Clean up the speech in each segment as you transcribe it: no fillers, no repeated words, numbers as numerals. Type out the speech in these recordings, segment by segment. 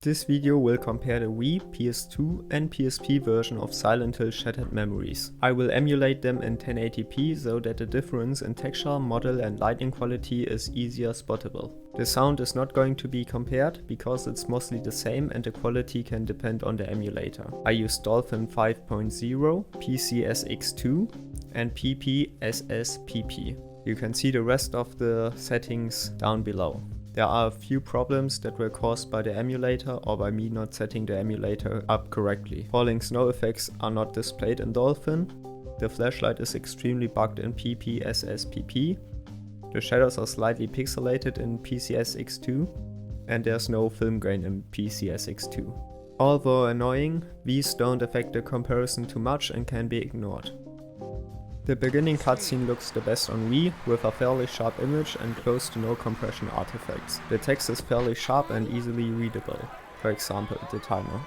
This video will compare the Wii, PS2 and PSP version of Silent Hill Shattered Memories. I will emulate them in 1080p so that the difference in texture, model and lighting quality is easier spottable. The sound is not going to be compared because it's mostly the same and the quality can depend on the emulator. I use Dolphin 5.0, PCSX2 and PPSSPP. You can see the rest of the settings down below. There are a few problems that were caused by the emulator or by me not setting the emulator up correctly. Falling snow effects are not displayed in Dolphin, the flashlight is extremely bugged in PPSSPP, the shadows are slightly pixelated in PCSX2, and there's no film grain in PCSX2. Although annoying, these don't affect the comparison too much and can be ignored. The beginning cutscene looks the best on Wii, with a fairly sharp image and close to no compression artifacts. The text is fairly sharp and easily readable, for example the timer.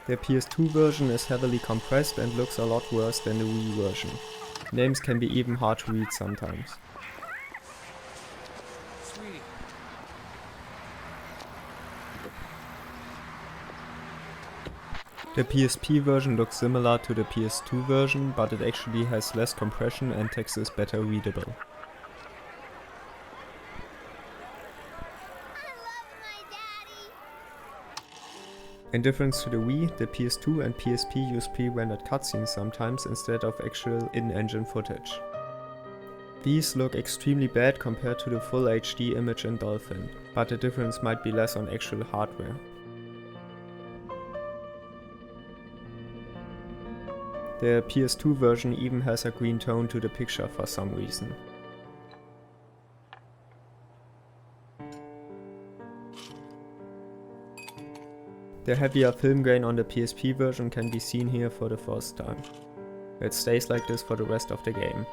The PS2 version is heavily compressed and looks a lot worse than the Wii version. Names can be even hard to read sometimes. The PSP version looks similar to the PS2 version, but it actually has less compression and text is better readable. In difference to the Wii, the PS2 and PSP use pre-rendered cutscenes sometimes instead of actual in-engine footage. These look extremely bad compared to the full HD image in Dolphin, but the difference might be less on actual hardware. The PS2 version even has a green tone to the picture for some reason. The heavier film grain on the PSP version can be seen here for the first time. It stays like this for the rest of the game.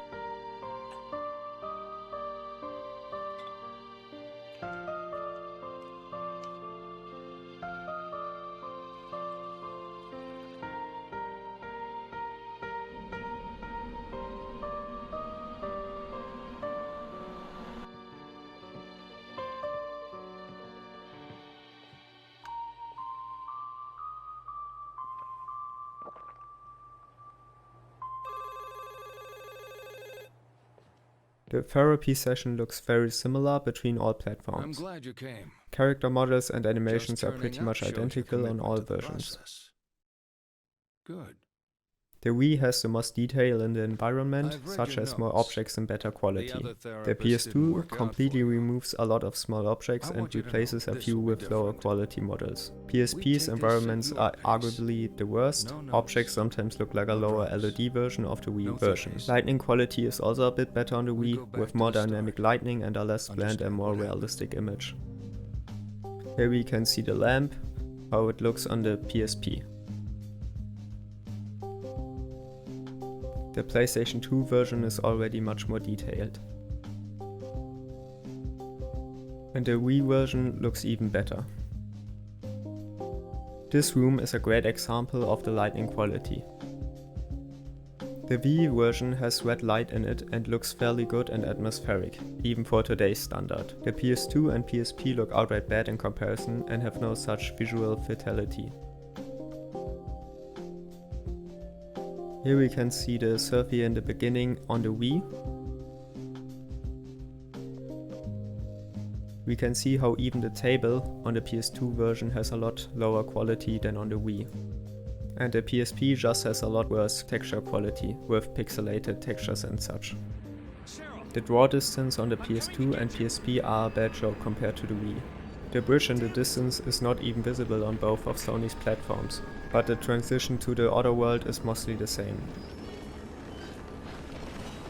The therapy session looks very similar between all platforms. I'm glad you came. Character models and animations are pretty much identical on all versions. Good. The Wii has the most detail in the environment, such as more objects in better quality. The PS2 completely removes a lot of small objects and replaces a few with lower quality models. PSP's environments are arguably the worst. Objects sometimes look like a lower LED version of the Wii version. Lighting quality is also a bit better on the Wii, with more dynamic lighting and a less bland and more realistic image. Here we can see the lamp, how it looks on the PSP. The PlayStation 2 version is already much more detailed. And the Wii version looks even better. This room is a great example of the lighting quality. The Wii version has red light in it and looks fairly good and atmospheric, even for today's standard. The PS2 and PSP look outright bad in comparison and have no such visual fidelity. Here we can see the survey in the beginning on the Wii. We can see how even the table on the PS2 version has a lot lower quality than on the Wii. And the PSP just has a lot worse texture quality, with pixelated textures and such. The draw distance on the PS2 and PSP are a bad joke compared to the Wii. The bridge in the distance is not even visible on both of Sony's platforms, but the transition to the other world is mostly the same.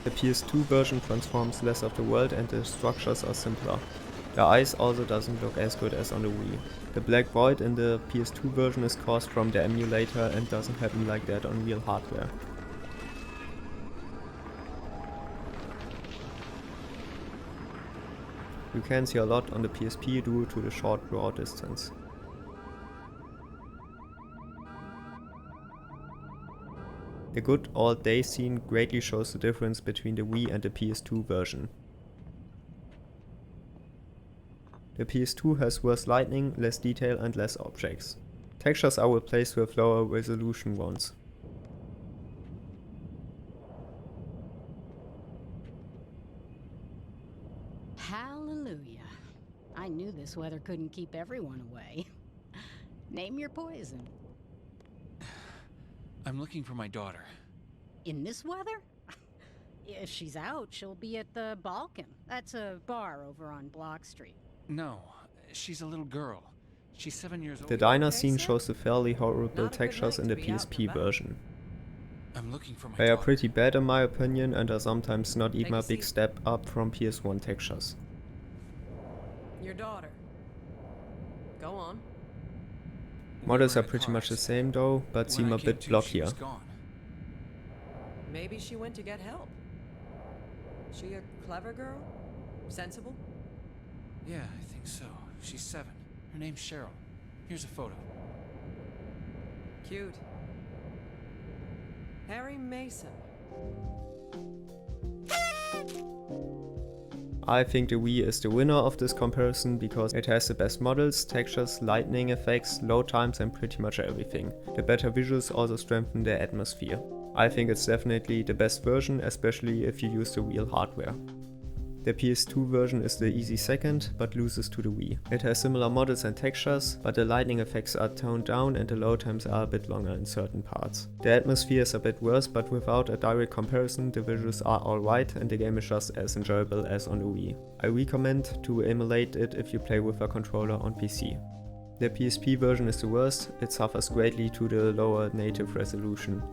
The PS2 version transforms less of the world and the structures are simpler. The eyes also doesn't look as good as on the Wii. The black void in the PS2 version is caused from the emulator and doesn't happen like that on real hardware. You can see a lot on the PSP due to the short draw distance. The good old day scene greatly shows the difference between the Wii and the PS2 version. The PS2 has worse lighting, less detail and less objects. Textures are replaced with lower resolution ones. Hallelujah. I knew this weather couldn't keep everyone away. Name your poison. I'm looking for my daughter. In this weather? If she's out, she'll be at the Balkan. That's a bar over on Block Street. No, she's a little girl. She's 7 years old. The diner scene shows the fairly horrible textures in the PSP version. I'm looking for my They are daughter. pretty bad in my opinion and are sometimes not even a big step up from PS1 textures. Your daughter. Go on. Models We are were in a pretty car much the accident. same though, but When seem I a came bit to, she blockier. was gone. Maybe she went to get help. She a clever girl? Sensible? Yeah, I think so. She's 7. Her name's Cheryl. Here's a photo. Cute. Harry Mason. I think the Wii is the winner of this comparison because it has the best models, textures, lightning effects, load times and pretty much everything. The better visuals also strengthen the atmosphere. I think it's definitely the best version, especially if you use the real hardware. The PS2 version is the easy second, but loses to the Wii. It has similar models and textures, but the lighting effects are toned down and the load times are a bit longer in certain parts. The atmosphere is a bit worse, but without a direct comparison, the visuals are alright and the game is just as enjoyable as on the Wii. I recommend to emulate it if you play with a controller on PC. The PSP version is the worst, it suffers greatly to the lower native resolution.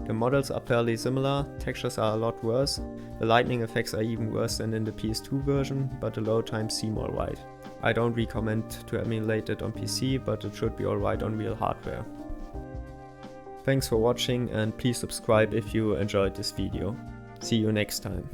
The models are fairly similar, textures are a lot worse, the lightning effects are even worse than in the PS2 version, but the load times seem alright. I don't recommend to emulate it on PC, but it should be alright on real hardware. Thanks for watching and please subscribe if you enjoyed this video. See you next time.